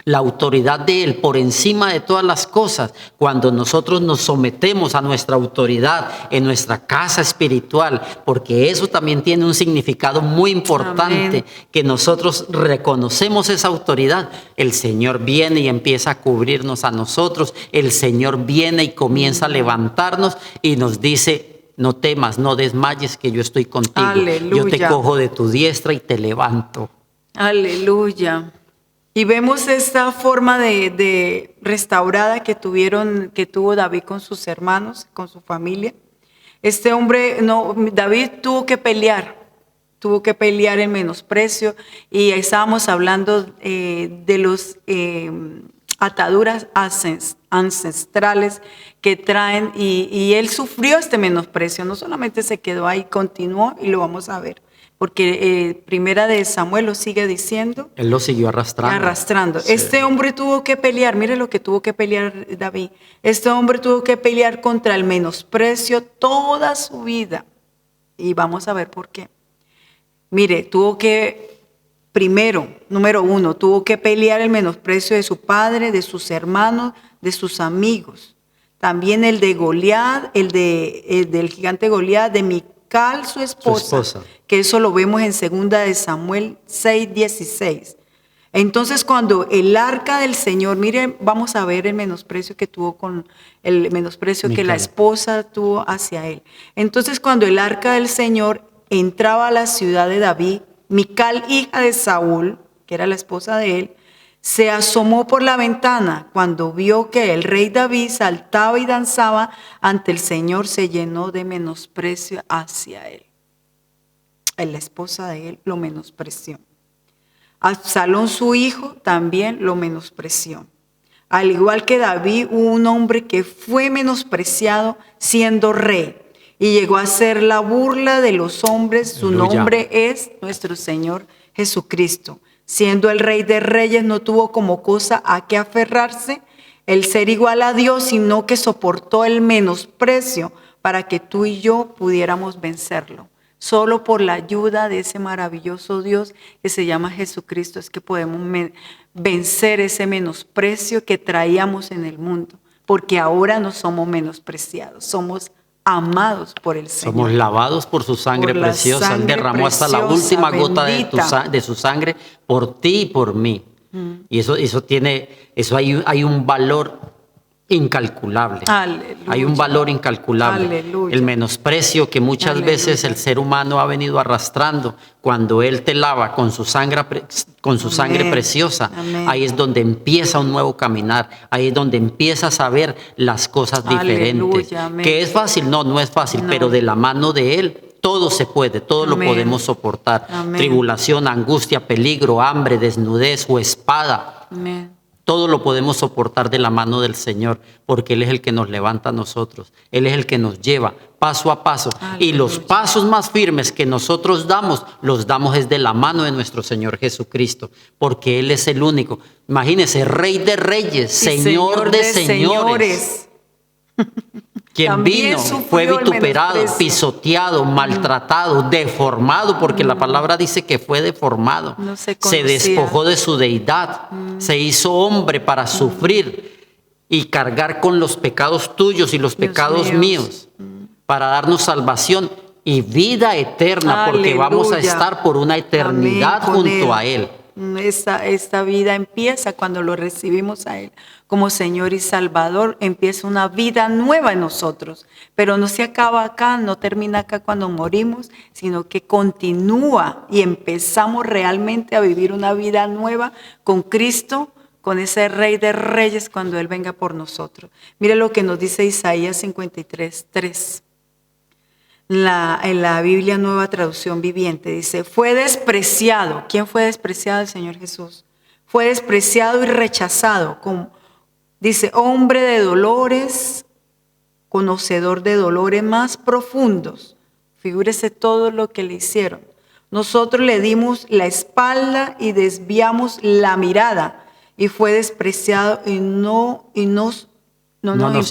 la autoridad de Él por encima de todas las cosas, cuando nosotros nos sometemos a nuestra autoridad en nuestra casa espiritual, porque eso también tiene un significado muy importante. Amén. Que nosotros reconocemos esa autoridad, el Señor viene y empieza a cubrirnos a nosotros, el Señor viene y comienza a levantarnos y nos dice, no temas, no desmayes, que yo estoy contigo. Aleluya. Yo te cojo de tu diestra y te levanto. Aleluya. Y vemos esta forma de restaurada que tuvo David con sus hermanos, con su familia. Este hombre, David tuvo que pelear el menosprecio, y estábamos hablando de los ataduras ancestrales que traen, y él sufrió este menosprecio, no solamente se quedó ahí, continuó, y lo vamos a ver. porque Primera de Samuel lo sigue diciendo. Él lo siguió arrastrando. Sí. Este hombre tuvo que pelear, mire lo que tuvo que pelear David. Este hombre tuvo que pelear contra el menosprecio toda su vida. Y vamos a ver por qué. Mire, tuvo que, primero, número uno, tuvo que pelear el menosprecio de su padre, de sus hermanos, de sus amigos. También el de Goliat, del gigante Goliat, de Mical, su esposa, que eso lo vemos en 2 de Samuel 6:16. Entonces, cuando el arca del Señor, miren, vamos a ver el menosprecio que tuvo Mical. Que la esposa tuvo hacia él. Entonces, cuando el arca del Señor entraba a la ciudad de David, Mical, hija de Saúl, que era la esposa de él, se asomó por la ventana. Cuando vio que el rey David saltaba y danzaba ante el Señor, se llenó de menosprecio hacia él. La esposa de él lo menospreció. Absalón, su hijo, también lo menospreció. Al igual que David, hubo un hombre que fue menospreciado siendo rey y llegó a ser la burla de los hombres. Su nombre es nuestro Señor Jesucristo. Siendo el Rey de Reyes, no tuvo como cosa a qué aferrarse el ser igual a Dios, sino que soportó el menosprecio para que tú y yo pudiéramos vencerlo. Solo por la ayuda de ese maravilloso Dios que se llama Jesucristo es que podemos vencer ese menosprecio que traíamos en el mundo, porque ahora no somos menospreciados, somos amados por el Señor. Somos lavados por su sangre preciosa. Él derramó hasta la última gota de su sangre por ti y por mí. Y eso hay un valor incalculable. Aleluya. Hay un valor incalculable. Aleluya. El menosprecio que muchas veces el ser humano ha venido arrastrando, cuando Él te lava con su sangre preciosa, ahí es donde empieza un nuevo caminar, ahí es donde empiezas a ver las cosas diferentes. ¿Que es fácil? No es fácil, pero de la mano de Él todo se puede, todo lo podemos soportar. Tribulación, angustia, peligro, hambre, desnudez o espada. Amén. Todo lo podemos soportar de la mano del Señor, porque Él es el que nos levanta a nosotros. Él es el que nos lleva paso a paso. Aleluya. Y los pasos más firmes que nosotros damos, los damos desde la mano de nuestro Señor Jesucristo, porque Él es el único. Imagínense, Rey de Reyes, Señor de señores. Quien También vino, fue vituperado, pisoteado, maltratado, deformado, porque la palabra dice que fue deformado. Se despojó de su deidad, se hizo hombre para sufrir y cargar con los pecados tuyos y los pecados míos, para darnos salvación y vida eterna, porque vamos a estar por una eternidad junto a Él. Esta vida empieza cuando lo recibimos a Él como Señor y Salvador. Empieza una vida nueva en nosotros, pero no se acaba acá, no termina acá cuando morimos, sino que continúa y empezamos realmente a vivir una vida nueva con Cristo, con ese Rey de Reyes cuando Él venga por nosotros. Mire lo que nos dice Isaías 53:3. En la Biblia Nueva Traducción Viviente dice, fue despreciado. ¿Quién fue despreciado? El Señor Jesús. Fue despreciado y rechazado. Dice, hombre de dolores, conocedor de dolores más profundos. Figúrese todo lo que le hicieron. Nosotros le dimos la espalda y desviamos la mirada. Y fue despreciado y no nos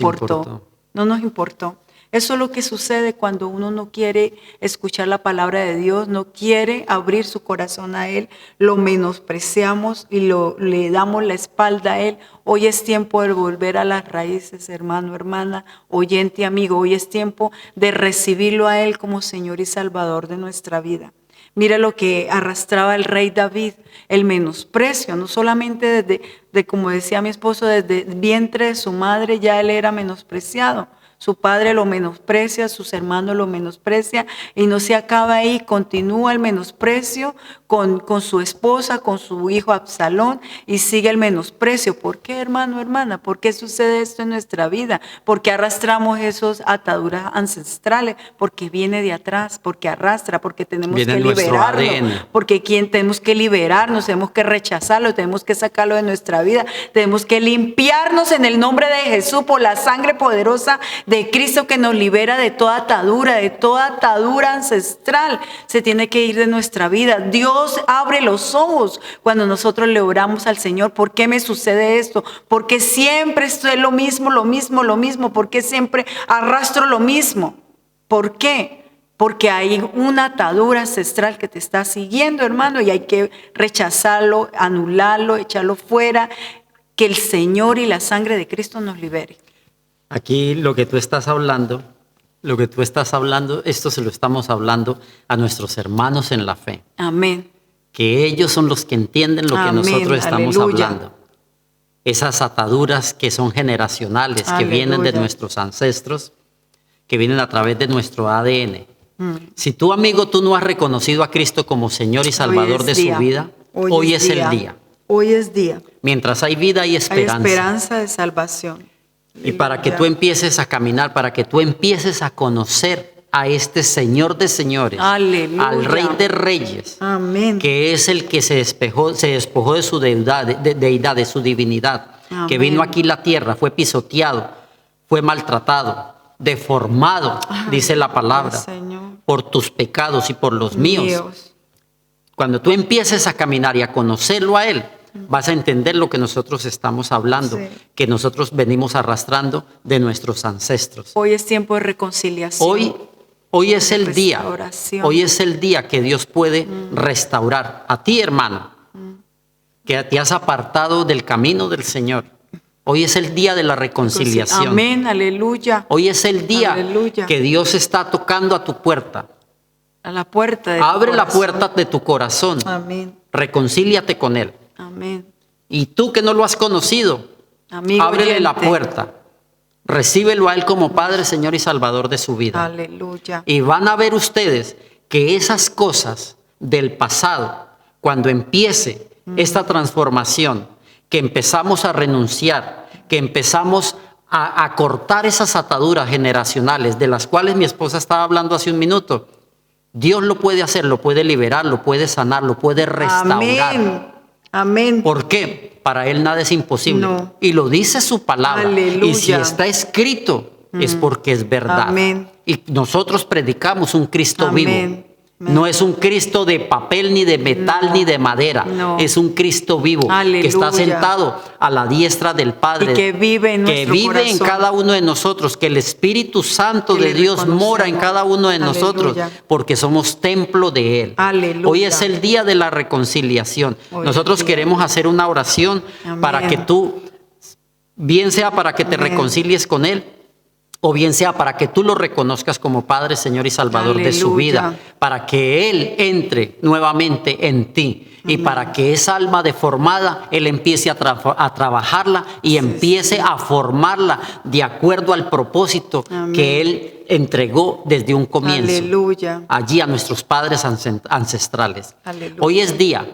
importó. No nos importó. Eso es lo que sucede cuando uno no quiere escuchar la palabra de Dios, no quiere abrir su corazón a Él, lo menospreciamos y le damos la espalda a Él. Hoy es tiempo de volver a las raíces, hermano, hermana, oyente, amigo. Hoy es tiempo de recibirlo a Él como Señor y Salvador de nuestra vida. Mira lo que arrastraba el rey David, el menosprecio, no solamente desde como decía mi esposo, desde el vientre de su madre ya él era menospreciado. Su padre lo menosprecia, sus hermanos lo menosprecian y no se acaba ahí, continúa el menosprecio con su esposa, con su hijo Absalón y sigue el menosprecio. ¿Por qué, hermano, hermana? ¿Por qué sucede esto en nuestra vida? ¿Por qué arrastramos esas ataduras ancestrales? Porque viene de atrás, porque arrastra, porque tenemos que liberarlo, porque tenemos que liberarnos, tenemos que rechazarlo, tenemos que sacarlo de nuestra vida, tenemos que limpiarnos en el nombre de Jesús por la sangre poderosa de Cristo que nos libera de toda atadura ancestral, se tiene que ir de nuestra vida. Dios abre los ojos cuando nosotros le oramos al Señor. ¿Por qué me sucede esto? ¿Por qué siempre esto es lo mismo? ¿Por qué siempre arrastro lo mismo? ¿Por qué? Porque hay una atadura ancestral que te está siguiendo, hermano, y hay que rechazarlo, anularlo, echarlo fuera. Que el Señor y la sangre de Cristo nos libere. Aquí lo que tú estás hablando, esto se lo estamos hablando a nuestros hermanos en la fe. Amén. Que ellos son los que entienden lo que Amén. nosotros estamos Aleluya. hablando. Esas ataduras que son generacionales, que Aleluya. vienen de nuestros ancestros, que vienen a través de nuestro ADN. Si tú, amigo, tú no has reconocido a Cristo como Señor y Salvador de su vida, hoy es el día. Hoy es día. Mientras hay vida hay esperanza. Hay esperanza de salvación. Y para que tú empieces a caminar, para que tú empieces a conocer a este Señor de señores, Aleluya. al Rey de reyes, Amén. que es el que se despojó de su deidad, de su divinidad, Amén. que vino aquí a la tierra, fue pisoteado, fue maltratado, deformado, dice la palabra, Señor. por tus pecados y por los míos. Cuando tú empieces a caminar y a conocerlo a Él, vas a entender lo que nosotros estamos hablando, Sí. que nosotros venimos arrastrando de nuestros ancestros. Hoy es tiempo de reconciliación. Hoy es el día, Restauración. hoy es el día que Dios puede restaurar a ti, hermano, que te has apartado del camino del Señor. Hoy es el día de la reconciliación. Amén, aleluya. Hoy es el día Aleluya. que Dios está tocando a tu puerta. A la puerta de tu Abre la corazón. puerta de tu corazón. Amén. Reconcíliate con Él. Amén. Y tú que no lo has conocido, Amigo ábrele la oyente. puerta. Recíbelo a Él como Padre, Señor y Salvador de su vida. Aleluya. Y van a ver ustedes que esas cosas del pasado, cuando empiece esta transformación, que empezamos a renunciar, que empezamos a cortar esas ataduras generacionales de las cuales mi esposa estaba hablando hace un minuto, Dios lo puede hacer, lo puede liberar, lo puede sanar, lo puede restaurar. Amén. Amén. ¿Por qué? Para Él nada es imposible. No. Y lo dice su palabra. Aleluya. Y si está escrito, es porque es verdad. Amén. Y nosotros predicamos un Cristo Amén. vivo. No es un Cristo de papel, ni de metal, ni de madera. No. Es un Cristo vivo que está Aleluya. sentado a la diestra del Padre. Y que vive en nuestro vive en corazón. cada uno de nosotros. Que el Espíritu Santo Que de le Dios reconocemos. mora en cada uno de nosotros. Aleluya. Porque somos templo de Él. Aleluya. Hoy es el día de la reconciliación. Hoy Nosotros es el día. queremos hacer una oración Amén. para que tú, bien sea para que te Amén. reconcilies con Él, o bien sea para que tú lo reconozcas como Padre, Señor y Salvador de su Aleluya. vida, para que Él entre nuevamente en ti y para que esa alma deformada, Él empiece a trabajarla y empiece a formarla de acuerdo al propósito Amén. que Él entregó desde un comienzo, Aleluya. allí a nuestros padres ancestrales. Aleluya. Hoy es día.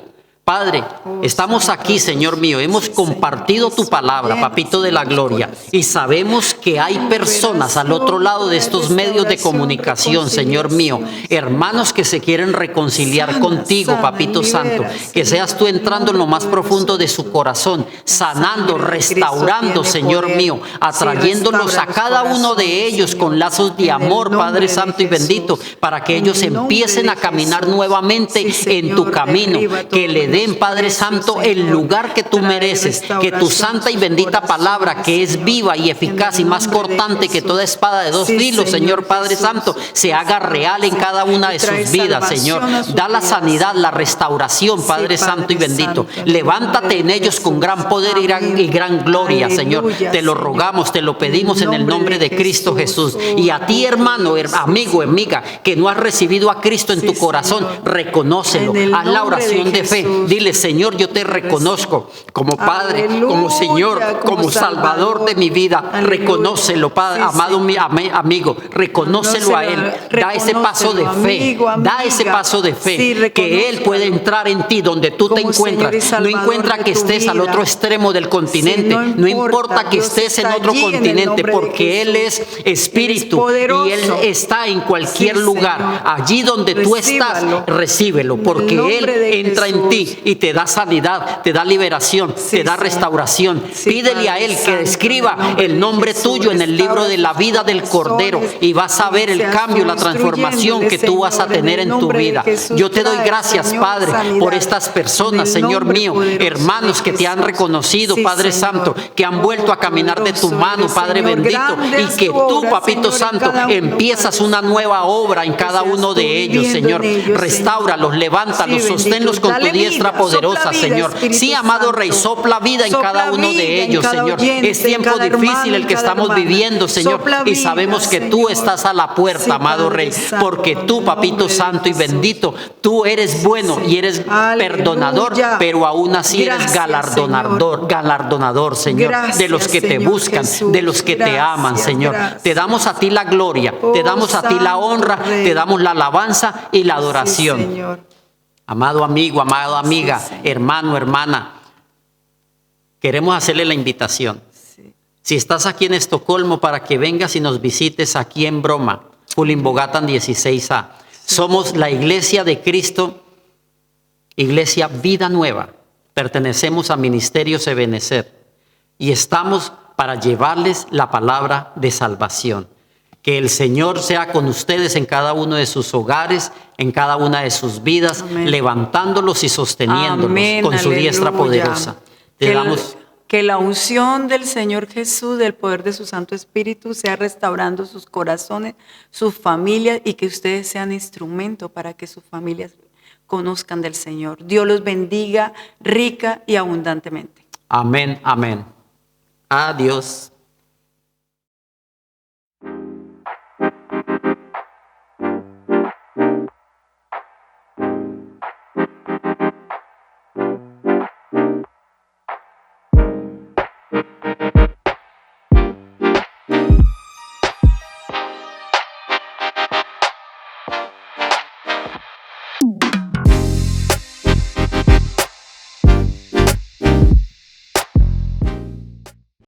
Padre, estamos santo aquí, Dios. Señor mío, hemos Sí, compartido Señor, tu palabra, llena, papito de la Señor, gloria, corazón. y sabemos que hay personas al otro lado de estos medios de comunicación, Señor mío, hermanos que se quieren reconciliar Sana, contigo, sana, papito libera, santo, que Señor, seas tú entrando en lo más profundo de su corazón, sanando, sangre de Cristo restaurando, tiene Señor poder. mío, Sí, atrayéndolos a restaura cada los uno de corazones, ellos Señor. con lazos de En el amor, nombre Padre de Santo y Jesús. bendito, para que En ellos el nombre empiecen de a caminar Jesús. nuevamente Sí, en tu Señor, camino, derriba que todo le den, Padre menosprecio, Santo, el Señor. lugar que tú Trae mereces, que tu restauración santa y a sus bendita palabra, corazones, que es Señor. viva y eficaz y En el más nombre de cortante que Jesús. toda espada de dos Sí, filos, Señor Padre Jesús. Santo, se haga real en cada una de Trae sus vidas, Señor. salvación a sus Da la vidas, sanidad, Señor. la restauración, Sí, Padre Santo y Padre bendito. Santo, en el Levántate nombre en de ellos con Jesús. gran poder y Amén. gran gloria, Señor. Aleluya, Te lo Señor. rogamos, te lo pedimos En en el nombre de Cristo Jesús. Jesús. Y a ti, hermano, amigo, amiga, que no has recibido a Cristo en Sí, tu corazón, Señor. reconócelo. En el Haz la nombre de oración de fe. Jesús. Dile, Señor, yo te reconozco como Padre, como Aleluya, Señor, como Salvador de mi vida. Aleluya. Reconócelo, Padre, Sí, amado Señor. amigo, reconócelo a Él. Da ese paso de Reconócelo, fe. amigo, Da amiga. ese paso de fe. Sí, Que Él puede entrar en ti donde tú te Como Señor y encuentras. No Salvador encuentra de que tu estés al vida. otro extremo del continente. Sí, no importa que Dios estés en está otro allí en el continente, nombre de porque Él es Jesús. espíritu Él es y Él poderoso. está en cualquier Sí, lugar. Señor. Allí donde tú estás, Recíbalo. recíbelo, En el porque nombre Él de entra en Jesús. ti y te da sanidad, te da liberación, Sí, te da Señor. restauración. Sí, Pídele a Padre Él que Santo, escriba en el nombre el de nombre Jesús, tuyo en el libro de la vida del Cordero y vas a ver el Seas cambio, tú la transformación que tú vas a instruyéndole, tener Señor, en tu el nombre de vida. Jesús, Yo te doy trae, gracias, Señor, Padre, sanidad. por estas personas, En el Señor nombre mío, poderoso hermanos de que te han Jesús. reconocido, Sí, Padre Señor. Santo, que han vuelto a caminar de tu Poderoso mano, eres, Padre Señor. bendito, Grande y es que tu tú, obra, Papito Señor, en Santo, cada uno, empiezas Padre una Santo. nueva obra en Que cada seas uno tú de ellos, viviendo Señor. en ellos, Restáuralos, Señor. levántalos, Sí, sosténlos bendito. con tu Dale diestra vida, poderosa, sopla vida, Señor. Espíritu Sí, amado Santo. Rey, sopla vida en Sopla cada uno de vida en ellos, cada Señor. oyente, Es tiempo en cada difícil hermano, el que en cada estamos hermana. viviendo, Señor, Sopla y sabemos vida, que tú Señor. estás a la puerta, Sí, amado Padre Rey, Santo, porque en tú, el Papito nombre de Santo y Jesús. bendito, tú eres bueno y eres perdonador, Aleluya. pero aún así eres Gracias, galardonador, Señor, de los que Gracias, te Señor buscan, Jesús. de los que te aman, Gracias, Señor. gracias. Te damos a ti la gloria, te Oh, damos a ti la Santo honra, Rey. te damos la alabanza y la Sí, adoración. Señor. Amado amigo, amada amiga, Señor. hermano, hermana, queremos hacerle la invitación. Sí. Si estás aquí en Estocolmo, para que vengas y nos visites aquí en Bromma, Fulimbogatan 16A. Somos la Iglesia de Cristo, Iglesia Vida Nueva. Pertenecemos a Ministerios Ebenecer y estamos para llevarles la palabra de salvación. Que el Señor sea con ustedes en cada uno de sus hogares, en cada una de sus vidas, Amén. levantándolos y sosteniéndolos Amén, con su diestra aleluya. poderosa. Te damos... Que la unción del Señor Jesús, del poder de su Santo Espíritu, sea restaurando sus corazones, sus familias, y que ustedes sean instrumento para que sus familias conozcan del Señor. Dios los bendiga rica y abundantemente. Amén, amén. Adiós.